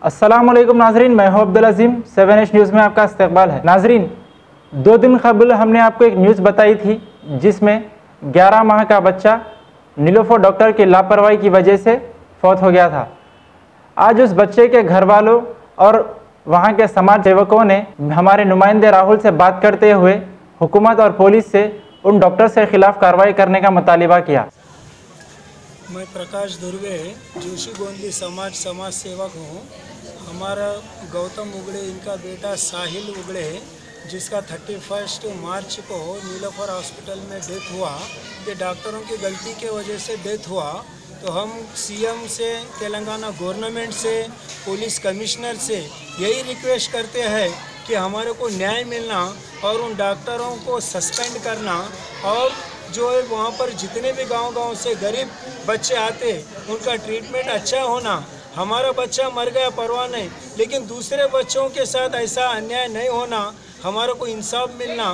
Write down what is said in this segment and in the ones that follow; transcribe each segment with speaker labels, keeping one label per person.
Speaker 1: अस्सलामुअलैकुम नाजरीन, मैं हूं अब्दुल अजीम। 7H न्यूज़ में आपका इस्तकबाल है। नाजरीन, 2 दिन कबल हमने आपको एक न्यूज़ बताई थी जिसमें 11 माह का बच्चा नीलोफर डॉक्टर की लापरवाही की वजह से फौत हो गया था। आज उस बच्चे के घर वालों और वहां के समाज सेवकों ने हमारे नुमाइंदे राहुल से बात करते हुए हुकूमत और पुलिस से उन डॉक्टर के खिलाफ कार्रवाई करने का मुतालिबा किया।
Speaker 2: मैं प्रकाश दुर्वे जोशी गोंदी समाज सेवक हूँ। हमारा गौतम उगड़े, इनका बेटा साहिल उगड़े, जिसका 31 मार्च को नीलोफर हॉस्पिटल में डेथ हुआ। ये डॉक्टरों की गलती के वजह से डेथ हुआ। तो हम सीएम से, तेलंगाना गवर्नमेंट से, पुलिस कमिश्नर से यही रिक्वेस्ट करते हैं कि हमारे को न्याय मिलना और उन डॉक्टरों को सस्पेंड करना, और जो है वहाँ पर जितने भी गांव से गरीब बच्चे आते उनका ट्रीटमेंट अच्छा होना। हमारा बच्चा मर गया परवाह नहीं, लेकिन दूसरे बच्चों के साथ ऐसा अन्याय नहीं होना। हमारे को इंसाफ मिलना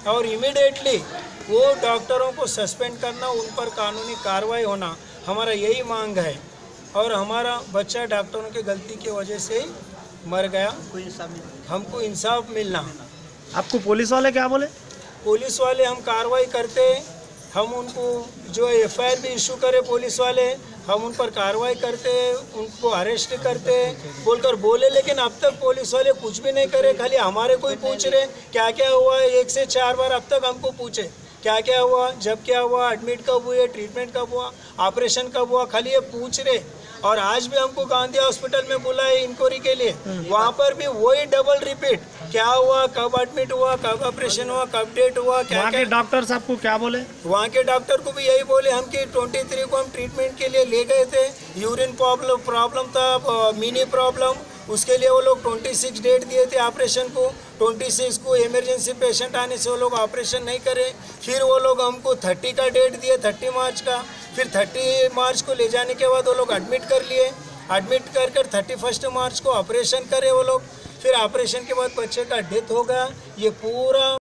Speaker 2: और इमीडिएटली वो डॉक्टरों को सस्पेंड करना, उन पर कानूनी कार्रवाई होना, हमारा यही मांग है। और हमारा बच्चा डॉक्टरों की गलती की वजह से मर गया, हमको इंसाफ मिलना।
Speaker 3: आपको पुलिस वाले क्या बोले?
Speaker 2: पुलिस वाले हम कार्रवाई करते, हम उनको जो एफआईआर भी इशू करे पुलिस वाले, हम उन पर कार्रवाई करते, उनको अरेस्ट करते बोलकर बोले, लेकिन अब तक पुलिस वाले कुछ भी नहीं करे। खाली हमारे को ही पूछ रहे क्या क्या हुआ। 1 से 4 बार अब तक हमको पूछे क्या क्या हुआ, जब क्या हुआ, एडमिट कब हुए, ट्रीटमेंट कब हुआ, ऑपरेशन कब हुआ, खाली ये पूछ रहे। और आज भी हमको गांधी हॉस्पिटल में बुलाए इंक्वायरी के लिए, वहाँ पर भी वही डबल रिपीट, क्या हुआ, कब एडमिट हुआ, कब ऑपरेशन हुआ, कब डेट हुआ, क्या
Speaker 3: वहाँ के डॉक्टर साहब को क्या बोले?
Speaker 2: वहाँ के डॉक्टर को भी यही बोले हम कि 23 को हम ट्रीटमेंट के लिए ले गए थे। यूरिन प्रॉब्लम था, मिनी प्रॉब्लम, उसके लिए वो लोग 26 डेट दिए थे ऑपरेशन को। 26 को इमरजेंसी पेशेंट आने से वो लोग ऑपरेशन नहीं करे। फिर वो लोग हमको 30 का डेट दिए, 30 मार्च का। फिर 30 मार्च को ले जाने के बाद वो लोग एडमिट कर लिए। एडमिट कर 31 मार्च को ऑपरेशन करे वो लोग। फिर ऑपरेशन के बाद बच्चे का डेथ हो गया। ये पूरा